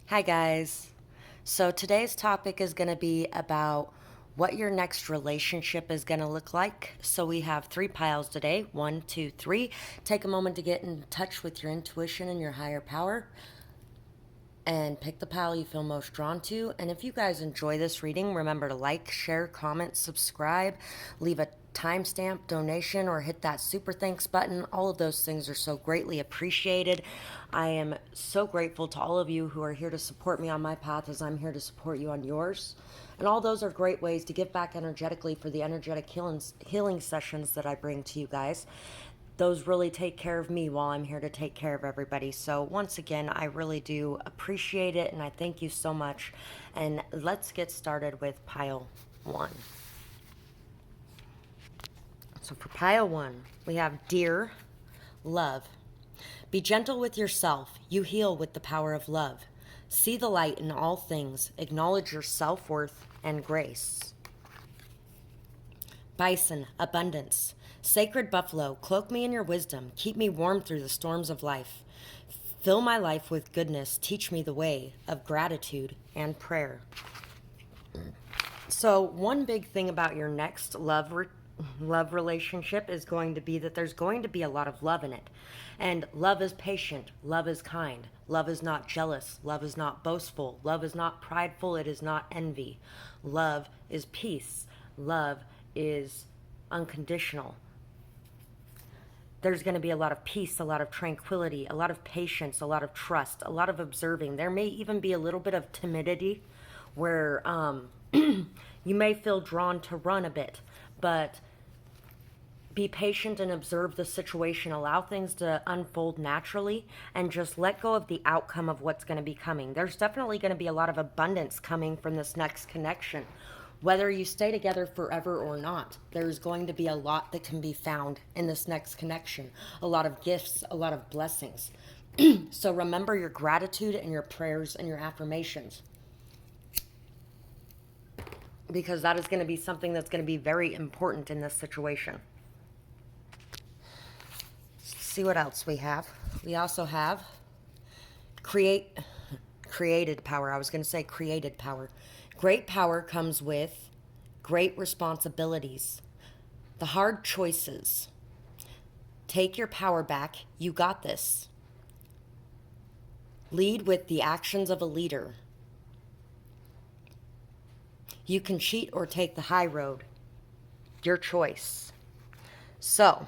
Hi, guys. So today's topic is going to be about what your next relationship is going to look like. So we have three piles today. One, two, three. Take a moment to get in touch with your intuition and your higher power and pick the pile you feel most drawn to. And if you guys enjoy this reading, remember to like, share, comment, subscribe, leave a timestamp, donation, or hit that super thanks button. All of those things are so greatly appreciated. I am so grateful to all of you who are here to support me on my path as I'm here to support you on yours. And all those are great ways to give back energetically for the energetic healing sessions that I bring to you guys. Those really take care of me while I'm here to take care of everybody. So once again, I really do appreciate it and I thank you so much. And let's get started with pile one. So for pile one, we have dear love. Be gentle with yourself. You heal with the power of love. See the light in all things. Acknowledge your self-worth and grace. Bison, abundance. Sacred buffalo, cloak me in your wisdom. Keep me warm through the storms of life. Fill my life with goodness. Teach me the way of gratitude and prayer. So one big thing about your next love relationship is going to be that there's going to be a lot of love in it. And love is patient. Love is kind. Love is not jealous. Love is not boastful. Love is not prideful. It is not envy. Love is peace. Love is unconditional. There's going to be a lot of peace, a lot of tranquility, a lot of patience, a lot of trust, a lot of observing. There may even be a little bit of timidity where you may feel drawn to run a bit, but be patient and observe the situation. Allow things to unfold naturally and just let go of the outcome of what's going to be coming. There's definitely going to be a lot of abundance coming from this next connection. Whether you stay together forever or not, there's going to be a lot that can be found in this next connection. A lot of gifts, a lot of blessings. So remember your gratitude and your prayers and your affirmations, because that is going to be something that's going to be very important in this situation. Let's see what else we have. We also have created power. I was going to say created power. Great power comes with great responsibilities. The hard choices. Take your power back. You got this. Lead with the actions of a leader. You can cheat or take the high road. Your choice. So,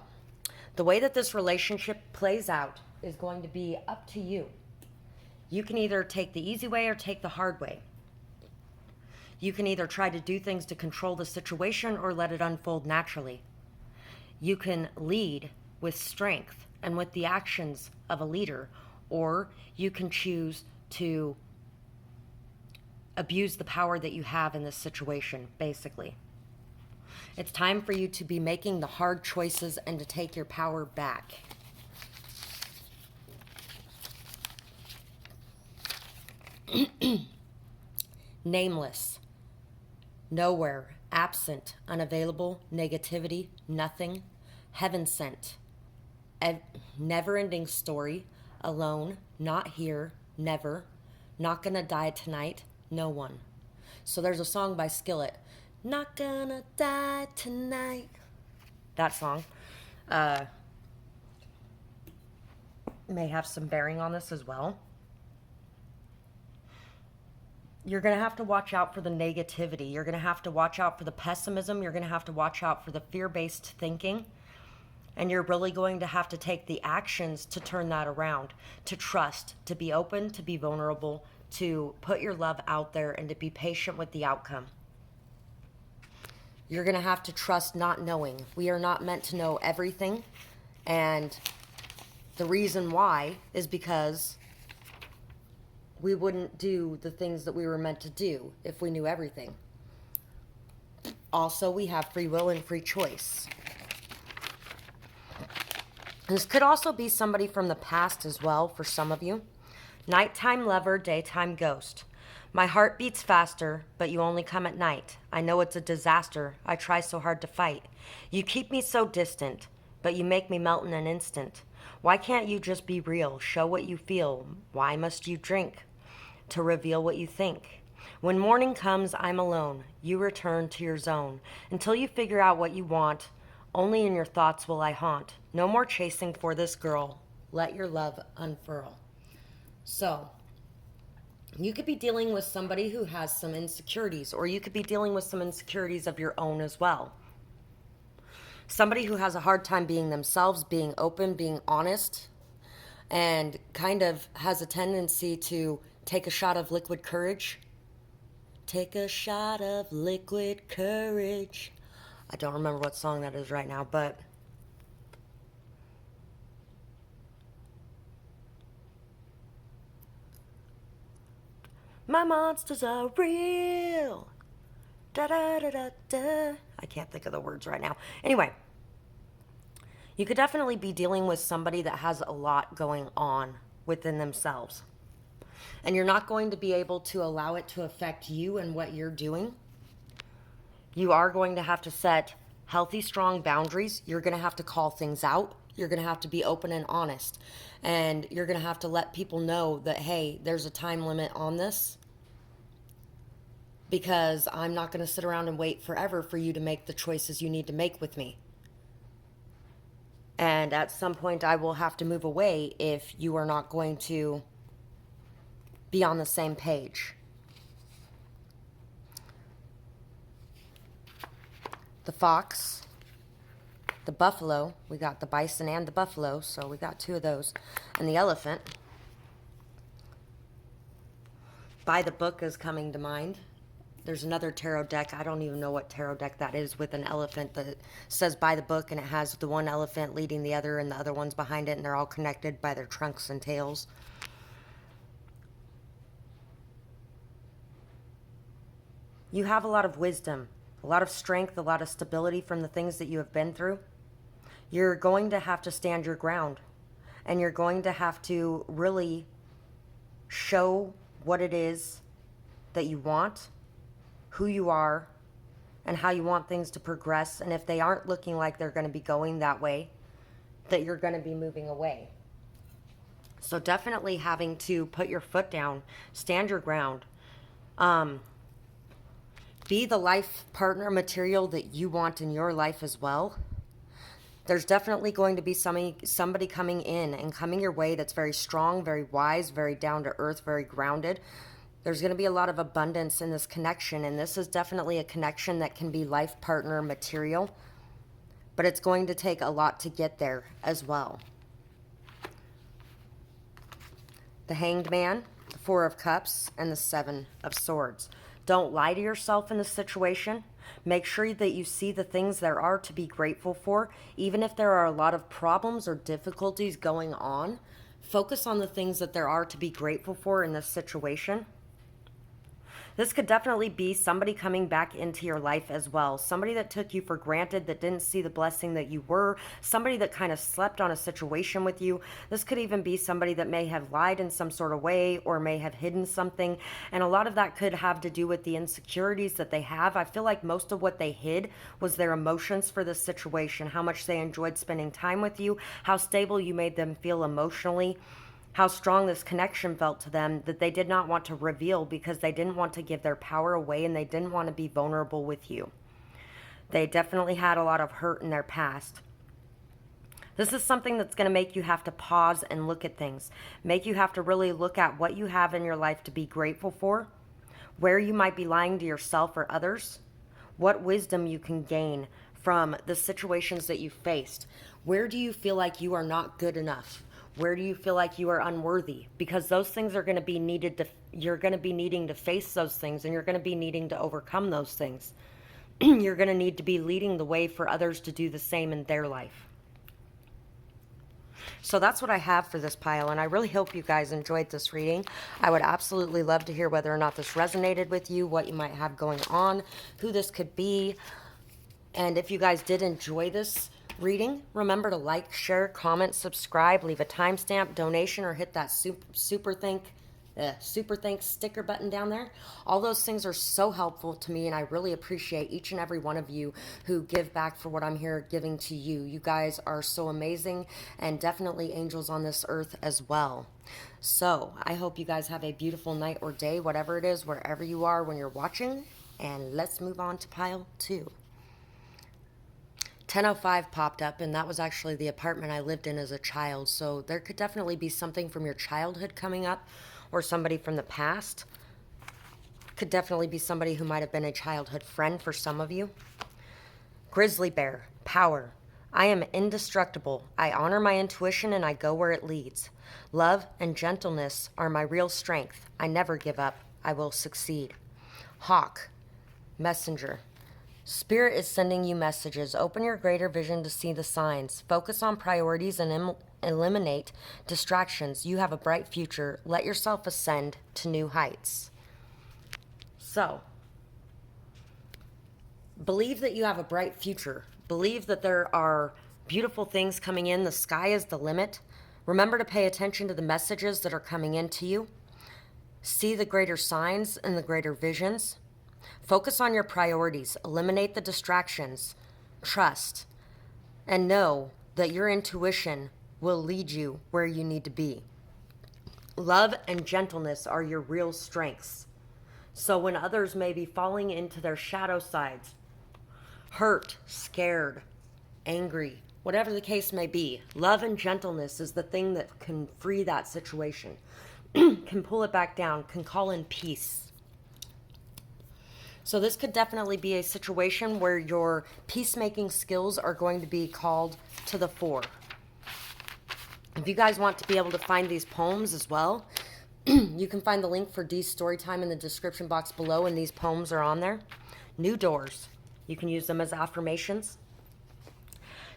the way that this relationship plays out is going to be up to you. You can either take the easy way or take the hard way. You can either try to do things to control the situation or let it unfold naturally. You can lead with strength and with the actions of a leader, or you can choose to abuse the power that you have in this situation, basically. It's time for you to be making the hard choices and to take your power back. Nameless. Nowhere, absent, unavailable, negativity, nothing, heaven sent, never-ending story, alone, not here, never, not gonna die tonight, no one. So there's a song by Skillet, not gonna die tonight. That song may have some bearing on this as well. You're going to have to watch out for the negativity. You're going to have to watch out for the pessimism. You're going to have to watch out for the fear-based thinking. And you're really going to have to take the actions to turn that around, to trust, to be open, to be vulnerable, to put your love out there, and to be patient with the outcome. You're going to have to trust not knowing. We are not meant to know everything. And the reason why is because we wouldn't do the things that we were meant to do if we knew everything. Also, we have free will and free choice. This could also be somebody from the past as well for some of you. Nighttime lover, daytime ghost. My heart beats faster, but you only come at night. I know it's a disaster. I try so hard to fight. You keep me so distant, but you make me melt in an instant. Why can't you just be real? Show what you feel. Why must you drink? to reveal what you think. When morning comes, I'm alone. You return to your zone. Until you figure out what you want, only in your thoughts will I haunt. No more chasing for this girl. Let your love unfurl. So, you could be dealing with somebody who has some insecurities, or you could be dealing with some insecurities of your own as well. Somebody who has a hard time being themselves, being open, being honest, and kind of has a tendency to take a shot of liquid courage. Take a shot of liquid courage. I don't remember what song that is right now, but my monsters are real. Da da da da da. I can't think of the words right now. Anyway, you could definitely be dealing with somebody that has a lot going on within themselves. And you're not going to be able to allow it to affect you and what you're doing. You are going to have to set healthy, strong boundaries. You're going to have to call things out. You're going to have to be open and honest. And you're going to have to let people know that, hey, there's a time limit on this. Because I'm not going to sit around and wait forever for you to make the choices you need to make with me. And at some point, I will have to move away if you are not going to be on the same page. The fox, the buffalo, we got the bison and the buffalo, so we got two of those, and the elephant. By the book is coming to mind. There's another tarot deck, I don't even know what tarot deck that is, with an elephant that says by the book, and it has the one elephant leading the other and the other ones behind it, and they're all connected by their trunks and tails. You have a lot of wisdom, a lot of strength, a lot of stability from the things that you have been through. You're going to have to stand your ground, and you're going to have to really show what it is that you want, who you are, and how you want things to progress. And if they aren't looking like they're going to be going that way, that you're going to be moving away. So definitely having to put your foot down, stand your ground. Be the life partner material that you want in your life as well. There's definitely going to be somebody coming in and coming your way that's very strong, very wise, very down to earth, very grounded. There's going to be a lot of abundance in this connection, and this is definitely a connection that can be life partner material, but it's going to take a lot to get there as well. The Hanged Man, the Four of Cups, and the Seven of Swords. Don't lie to yourself in this situation. Make sure that you see the things there are to be grateful for. Even if there are a lot of problems or difficulties going on, focus on the things that there are to be grateful for in this situation. This could definitely be somebody coming back into your life as well. Somebody that took you for granted, that didn't see the blessing that you were. Somebody that kind of slept on a situation with you. This could even be somebody that may have lied in some sort of way or may have hidden something. And a lot of that could have to do with the insecurities that they have. I feel like most of what they hid was their emotions for this situation. How much they enjoyed spending time with you. How stable you made them feel emotionally. How strong this connection felt to them, that they did not want to reveal because they didn't want to give their power away and they didn't want to be vulnerable with you. They definitely had a lot of hurt in their past. This is something that's going to make you have to pause and look at things. Make you have to really look at what you have in your life to be grateful for, where you might be lying to yourself or others, what wisdom you can gain from the situations that you faced. Where do you feel like you are not good enough? Where do you feel like you are unworthy? Because those things are going to be you're going to be needing to face those things, and you're going to be needing to overcome those things. You're going to need to be leading the way for others to do the same in their life. So that's what I have for this pile, and I really hope you guys enjoyed this reading. I would absolutely love to hear whether or not this resonated with you, what you might have going on, who this could be. And if you guys did enjoy this reading, remember to like, share, comment, subscribe, leave a timestamp, donation, or hit that super thank super thanks sticker button down there. All those things are so helpful to me, and I really appreciate each and every one of you who give back for what I'm here giving to you. You guys are so amazing, and definitely angels on this earth as well. So I hope you guys have a beautiful night or day, whatever it is, wherever you are when you're watching. And let's move on to pile 2. 1005 popped up, and that was actually the apartment I lived in as a child. So there could definitely be something from your childhood coming up, or somebody from the past. Could definitely be somebody who might have been a childhood friend for some of you. Grizzly bear, power. I am indestructible. I honor my intuition and I go where it leads. Love and gentleness are my real strength. I never give up. I will succeed. Hawk, messenger. Spirit is sending you messages. Open your greater vision to see the signs. Focus on priorities and eliminate distractions. You have a bright future. Let yourself ascend to new heights. So, believe that you have a bright future. Believe that there are beautiful things coming in. The sky is the limit. Remember to pay attention to the messages that are coming into you. See the greater signs and the greater visions. Focus on your priorities. Eliminate the distractions. Trust. And know that your intuition will lead you where you need to be. Love and gentleness are your real strengths. So when others may be falling into their shadow sides, hurt, scared, angry, whatever the case may be, love and gentleness is the thing that can free that situation, can pull it back down, can call in peace. So this could definitely be a situation where your peacemaking skills are going to be called to the fore. If you guys want to be able to find these poems as well, you can find the link for Dee's Storytime in the description box below, and these poems are on there. New doors. You can use them as affirmations.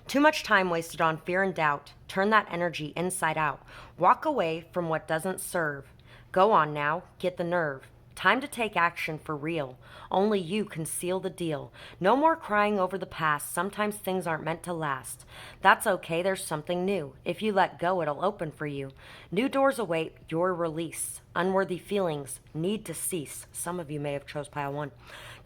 Too much time wasted on fear and doubt. Turn that energy inside out. Walk away from what doesn't serve. Go on now. Get the nerve. Time to take action for real. Only you can seal the deal. No more crying over the past. Sometimes things aren't meant to last. That's okay, there's something new. If you let go, it'll open for you. New doors await your release. Unworthy feelings need to cease. Some of you may have chose pile 1.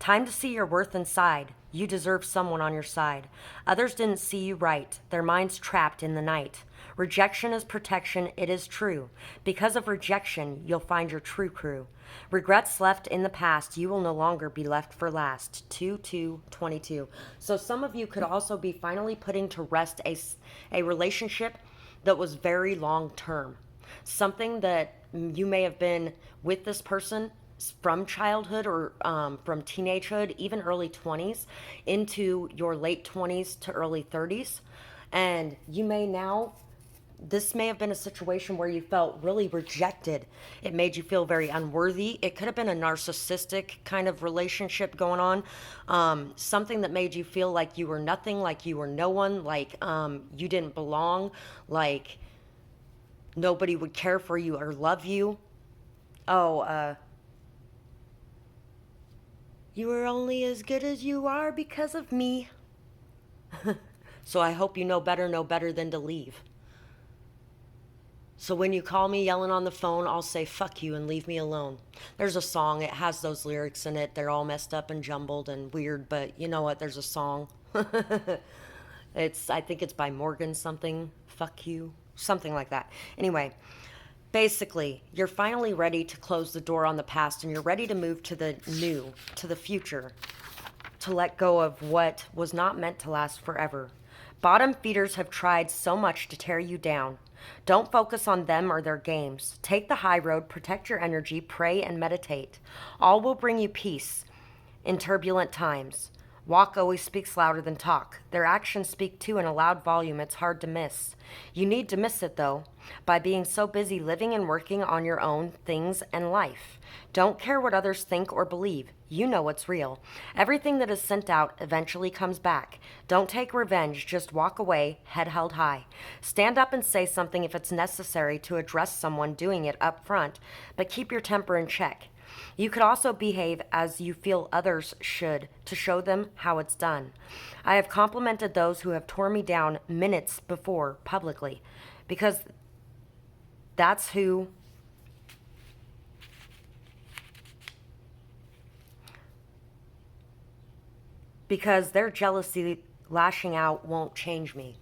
Time to see your worth inside. You deserve someone on your side. Others didn't see you right. Their minds trapped in the night. Rejection is protection, it is true. Because of rejection, you'll find your true crew. Regrets left in the past, you will no longer be left for last. 2-2-22. So some of you could also be finally putting to rest a relationship that was very long term. Something that you may have been with this person from childhood or from teenagehood, even early 20s, into your late 20s to early 30s. And you may now, this may have been a situation where you felt really rejected. It made you feel very unworthy. It could have been a narcissistic kind of relationship going on. Something that made you feel like you were nothing, like you were no one, like you didn't belong, like nobody would care for you or love you. You are only as good as you are because of me. So I hope you know better than to leave. So when you call me yelling on the phone, I'll say, fuck you and leave me alone. There's a song. It has those lyrics in it. They're all messed up and jumbled and weird, but you know what? There's a song. I think it's by Morgan something. Fuck you. Something like that. Anyway, basically, you're finally ready to close the door on the past and you're ready to move to the new, to the future, to let go of what was not meant to last forever. Bottom feeders have tried so much to tear you down. Don't focus on them or their games. Take the high road, protect your energy, pray and meditate. All will bring you peace in turbulent times. Walk always speaks louder than talk. Their actions speak too in a loud volume. It's hard to miss. You need to miss it, though, by being so busy living and working on your own things and life. Don't care what others think or believe. You know what's real. Everything that is sent out eventually comes back. Don't take revenge. Just walk away, head held high. Stand up and say something if it's necessary to address someone doing it up front, but keep your temper in check. You could also behave as you feel others should to show them how it's done. I have complimented those who have torn me down minutes before publicly because that's who because their jealousy lashing out won't change me.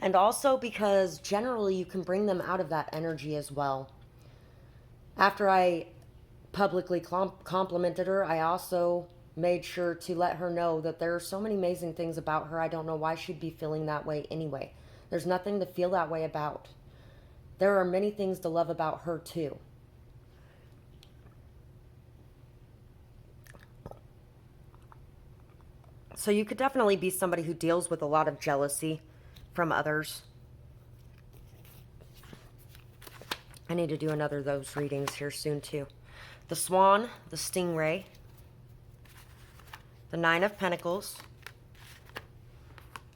And also because generally you can bring them out of that energy as well. After I publicly complimented her, I also made sure to let her know that there are so many amazing things about her. I don't know why she'd be feeling that way anyway. There's nothing to feel that way about. There are many things to love about her too. So you could definitely be somebody who deals with a lot of jealousy from others. I need to do another of those readings here soon too. The Swan, the Stingray, the Nine of Pentacles,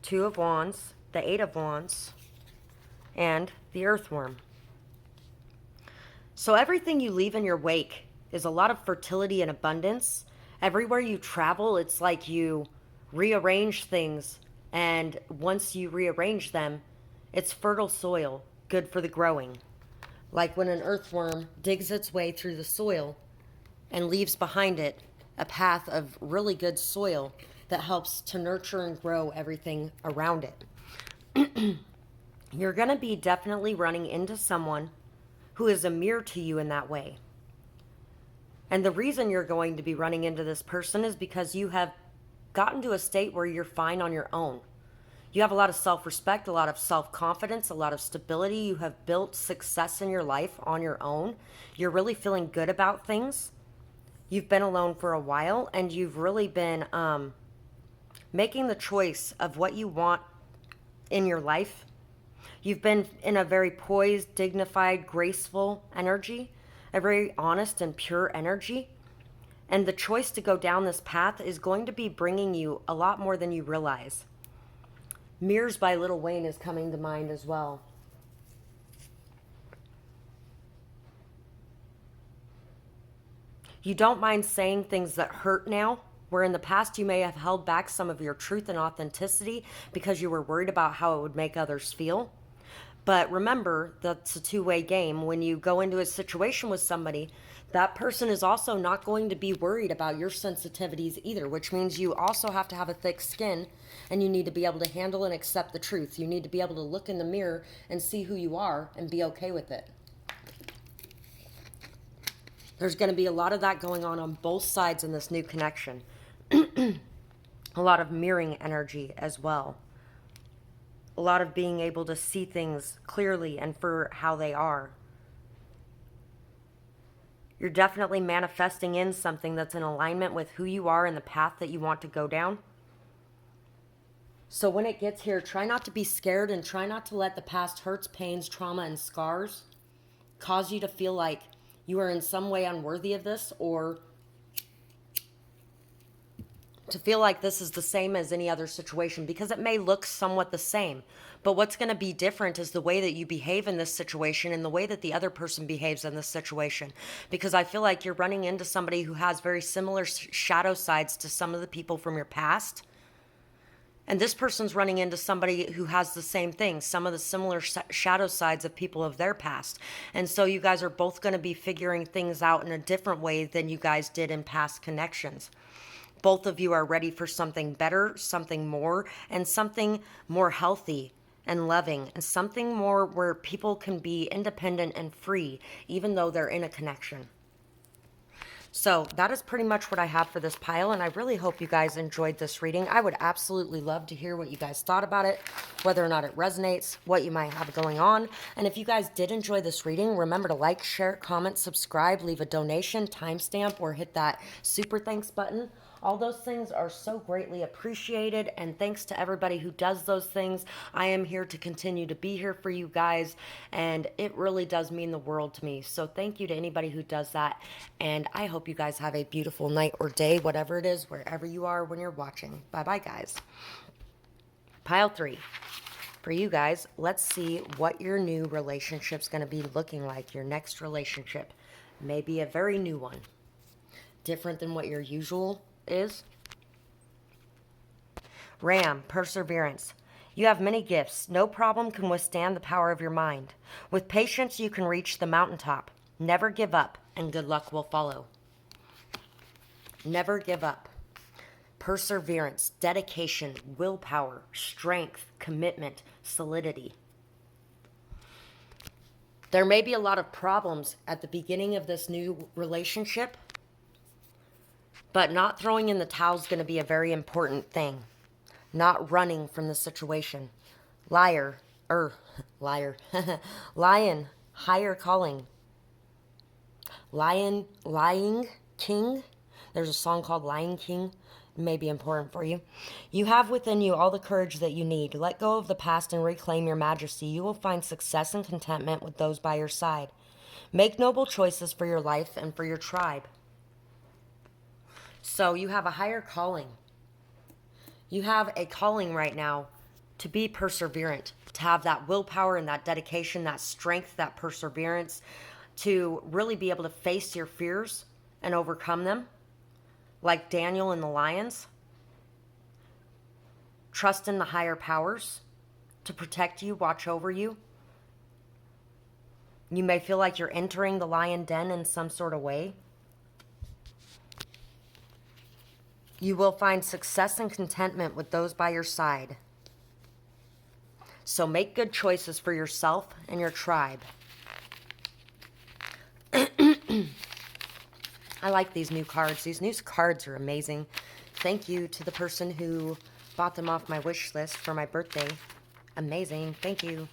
Two of Wands, the Eight of Wands, and the Earthworm. So everything you leave in your wake is a lot of fertility and abundance. Everywhere you travel, it's like you rearrange things, and once you rearrange them, it's fertile soil, good for the growing. Like when an earthworm digs its way through the soil and leaves behind it a path of really good soil that helps to nurture and grow everything around it. You're going to be definitely running into someone who is a mirror to you in that way. And the reason you're going to be running into this person is because you have gotten to a state where you're fine on your own. You have a lot of self-respect, a lot of self-confidence, a lot of stability. You have built success in your life on your own. You're really feeling good about things. You've been alone for a while, and you've really been making the choice of what you want in your life. You've been in a very poised, dignified, graceful energy, a very honest and pure energy. And the choice to go down this path is going to be bringing you a lot more than you realize. Mirrors by Lil Wayne is coming to mind as well. You don't mind saying things that hurt now, where in the past you may have held back some of your truth and authenticity because you were worried about how it would make others feel. But remember, that's a two-way game. When you go into a situation with somebody, that person is also not going to be worried about your sensitivities either, which means you also have to have a thick skin, and you need to be able to handle and accept the truth. You need to be able to look in the mirror and see who you are and be okay with it. There's going to be a lot of that going on both sides in this new connection. A lot of mirroring energy as well. A lot of being able to see things clearly and for how they are. You're definitely manifesting in something that's in alignment with who you are and the path that you want to go down. So when it gets here, try not to be scared and try not to let the past hurts, pains, trauma, and scars cause you to feel like you are in some way unworthy of this, or to feel like this is the same as any other situation, because it may look somewhat the same. But what's going to be different is the way that you behave in this situation and the way that the other person behaves in this situation. Because I feel like you're running into somebody who has very similar shadow sides to some of the people from your past. And this person's running into somebody who has the same thing, some of the similar shadow sides of people of their past. And so you guys are both going to be figuring things out in a different way than you guys did in past connections. Both of you are ready for something better, something more, and something more healthy and loving, and something more where people can be independent and free, even though they're in a connection. So that is pretty much what I have for this pile, and I really hope you guys enjoyed this reading. I would absolutely love to hear what you guys thought about it, whether or not it resonates, what you might have going on. And if you guys did enjoy this reading, remember to like, share, comment, subscribe, leave a donation, timestamp, or hit that super thanks button. All those things are so greatly appreciated, and thanks to everybody who does those things. I am here to continue to be here for you guys, and it really does mean the world to me. So thank you to anybody who does that, and I hope you guys have a beautiful night or day, whatever it is, wherever you are when you're watching. Bye-bye, guys. Pile 3. For you guys, let's see what your new relationship's going to be looking like. Your next relationship. Maybe a very new one. Different than what your usual is. Ram, perseverance. You have many gifts. No problem can withstand the power of your mind. With patience, you can reach the mountaintop. Never give up, and good luck will follow. Never give up. perseverance, dedication, willpower, strength, commitment, solidity. There may be a lot of problems at the beginning of this new relationship, but not throwing in the towel is going to be a very important thing. Not running from the situation. Liar, lion, higher calling. Lying king. There's a song called Lion King. It may be important for you. You have within you all the courage that you need. Let go of the past and reclaim your majesty. You will find success and contentment with those by your side. Make noble choices for your life and for your tribe. So you have a higher calling. You have a calling right now to be perseverant, to have that willpower and that dedication, that strength, that perseverance, to really be able to face your fears and overcome them, like Danielle and the lions. Trust in the higher powers to protect you, watch over you. You may feel like you're entering the lion den in some sort of way. You will find success and contentment with those by your side. So make good choices for yourself and your tribe. I like these new cards. These new cards are amazing. Thank you to the person who bought them off my wish list for my birthday. Amazing. Thank you.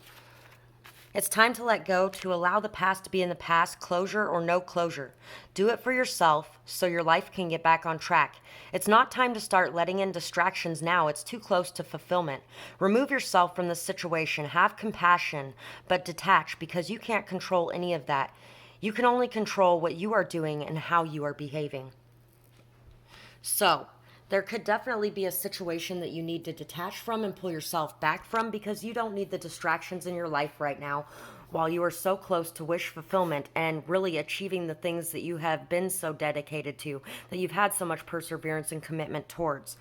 It's time to let go, to allow the past to be in the past, closure or no closure. Do it for yourself so your life can get back on track. It's not time to start letting in distractions now. It's too close to fulfillment. Remove yourself from the situation. Have compassion, but detach, because you can't control any of that. You can only control what you are doing and how you are behaving. So, there could definitely be a situation that you need to detach from and pull yourself back from, because you don't need the distractions in your life right now while you are so close to wish fulfillment and really achieving the things that you have been so dedicated to, that you've had so much perseverance and commitment towards.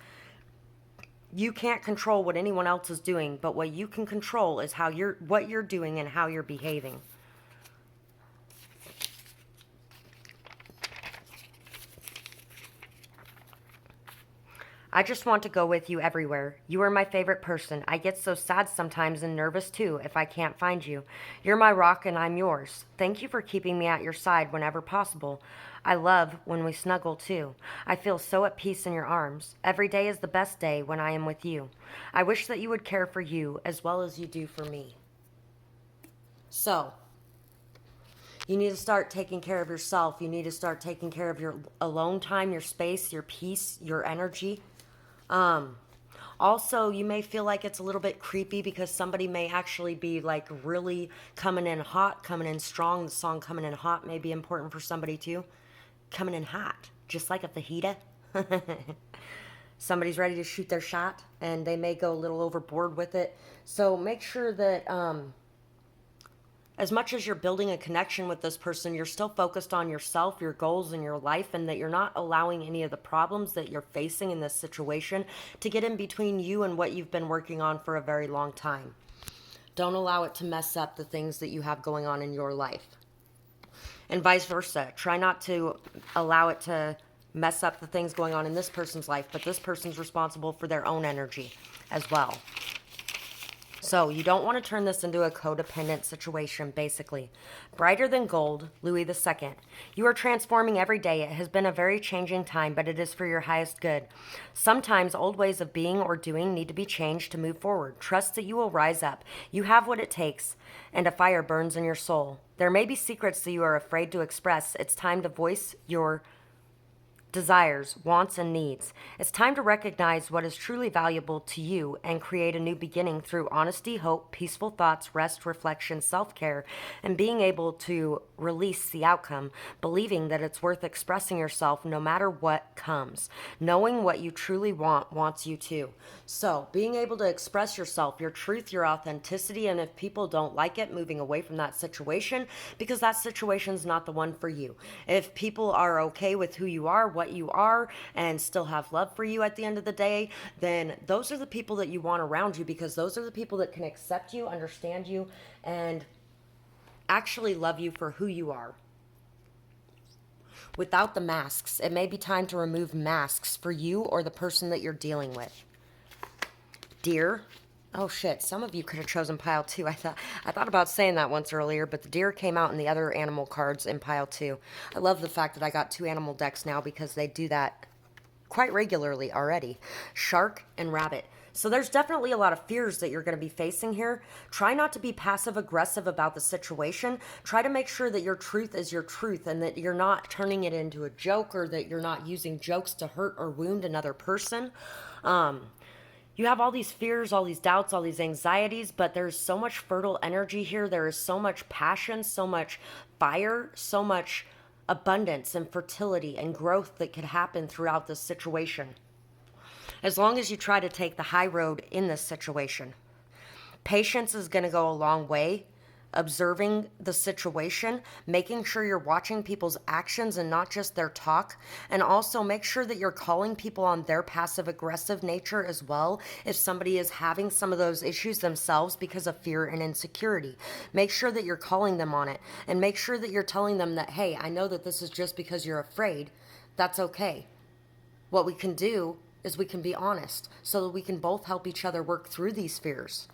You can't control what anyone else is doing, but what you can control is what you're doing and how you're behaving. I just want to go with you everywhere. You are my favorite person. I get so sad sometimes and nervous too if I can't find you. You're my rock and I'm yours. Thank you for keeping me at your side whenever possible. I love when we snuggle too. I feel so at peace in your arms. Every day is the best day when I am with you. I wish that you would care for you as well as you do for me. So, you need to start taking care of yourself. You need to start taking care of your alone time, your space, your peace, your energy. Also, you may feel like it's a little bit creepy because somebody may actually be like really coming in hot, coming in strong. The song Coming in Hot may be important for somebody too. Coming in hot, just like a fajita. Somebody's ready to shoot their shot and they may go a little overboard with it. So make sure that as much as you're building a connection with this person, you're still focused on yourself, your goals, and your life, and that you're not allowing any of the problems that you're facing in this situation to get in between you and what you've been working on for a very long time. Don't allow it to mess up the things that you have going on in your life. And vice versa. Try not to allow it to mess up the things going on in this person's life, but this person's responsible for their own energy as well. So you don't want to turn this into a codependent situation, basically. Brighter than gold, Louis II. You are transforming every day. It has been a very changing time, but it is for your highest good. Sometimes old ways of being or doing need to be changed to move forward. Trust that you will rise up. You have what it takes, and a fire burns in your soul. There may be secrets that you are afraid to express. It's time to voice your desires, wants, and needs. It's time to recognize what is truly valuable to you and create a new beginning through honesty, hope, peaceful thoughts, rest, reflection, self-care, and being able to release the outcome, believing that it's worth expressing yourself no matter what comes. Knowing what you truly want wants you to. So, being able to express yourself, your truth, your authenticity, and if people don't like it, moving away from that situation because that situation's not the one for you. If people are okay with who you are, what you are, and still have love for you at the end of the day, then those are the people that you want around you, because those are the people that can accept you, understand you, and actually love you for who you are. without the masks. It may be time to remove masks for you or the person that you're dealing with. Deer. Oh shit, some of you could have chosen pile 2. I thought about saying that once earlier, but the deer came out in the other animal cards in pile 2. I love the fact that I got 2 animal decks now because they do that quite regularly already. Shark and rabbit. So there's definitely a lot of fears that you're going to be facing here. Try not to be passive aggressive about the situation. Try to make sure that your truth is your truth and that you're not turning it into a joke, or that you're not using jokes to hurt or wound another person. You have all these fears, all these doubts, all these anxieties, but there's so much fertile energy here. There is so much passion, so much fire, so much abundance and fertility and growth that could happen throughout this situation, as long as you try to take the high road in this situation. Patience is going to go a long way. Observing the situation, making sure you're watching people's actions and not just their talk, and also make sure that you're calling people on their passive aggressive nature as well if somebody is having some of those issues themselves because of fear and insecurity. Make sure that you're calling them on it, and make sure that you're telling them that, hey, I know that this is just because you're afraid. That's okay. What we can do is we can be honest so that we can both help each other work through these fears.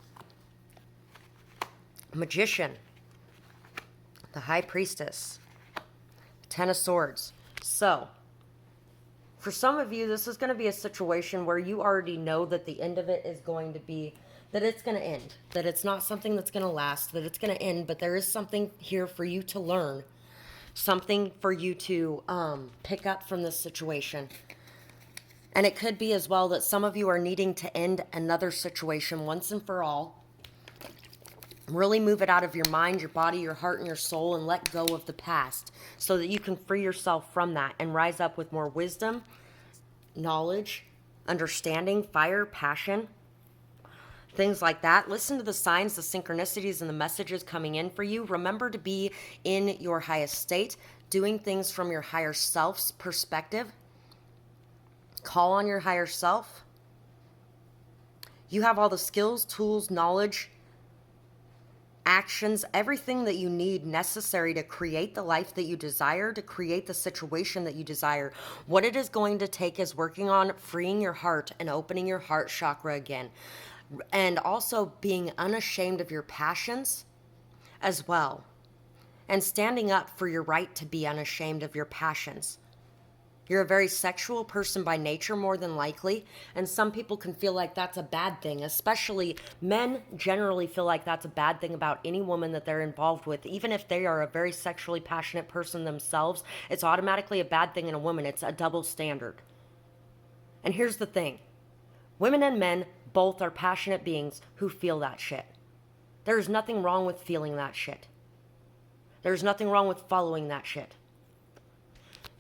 Magician, the High Priestess, Ten of Swords. So, for some of you, this is going to be a situation where you already know that the end of it is going to be that it's going to end, that it's not something that's going to last, that it's going to end, but there is something here for you to learn, something for you to pick up from this situation. And it could be as well that some of you are needing to end another situation once and for all. Really move it out of your mind, your body, your heart, and your soul, and let go of the past so that you can free yourself from that and rise up with more wisdom, knowledge, understanding, fire, passion, things like that. Listen to the signs, the synchronicities, and the messages coming in for you. Remember to be in your highest state, doing things from your higher self's perspective. Call on your higher self. You have all the skills, tools, knowledge, actions, everything that you need necessary to create the life that you desire, to create the situation that you desire. What it is going to take is working on freeing your heart and opening your heart chakra again. And also being unashamed of your passions as well. And standing up for your right to be unashamed of your passions. You're a very sexual person by nature, more than likely, and some people can feel like that's a bad thing, especially men generally feel like that's a bad thing about any woman that they're involved with. Even if they are a very sexually passionate person themselves, it's automatically a bad thing in a woman. It's a double standard. And here's the thing. Women and men both are passionate beings who feel that shit. There's nothing wrong with feeling that shit. There's nothing wrong with following that shit.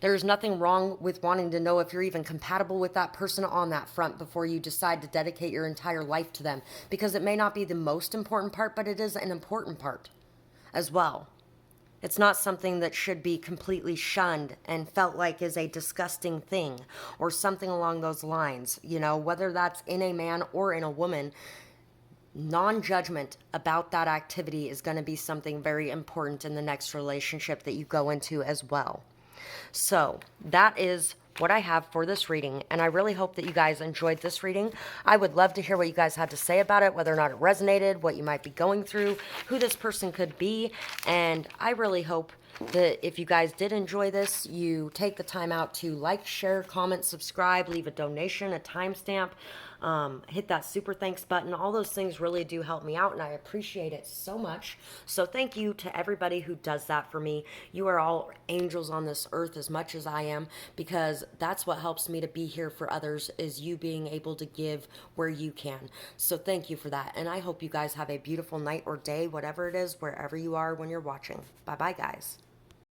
There's nothing wrong with wanting to know if you're even compatible with that person on that front before you decide to dedicate your entire life to them. Because it may not be the most important part, but it is an important part as well. It's not something that should be completely shunned and felt like is a disgusting thing or something along those lines. You know, whether that's in a man or in a woman, non-judgment about that activity is going to be something very important in the next relationship that you go into as well. So that is what I have for this reading, and I really hope that you guys enjoyed this reading. I would love to hear what you guys had to say about it, whether or not it resonated, what you might be going through, who this person could be, and I really hope that if you guys did enjoy this, you take the time out to like, share, comment, subscribe, leave a donation, a timestamp, hit that super thanks button. All those things really do help me out, and I appreciate it so much. So thank you to everybody who does that for me. You are all angels on this earth as much as I am, because that's what helps me to be here for others, is you being able to give where you can. So thank you for that, and I hope you guys have a beautiful night or day, whatever it is, wherever you are when you're watching. Bye-bye, guys.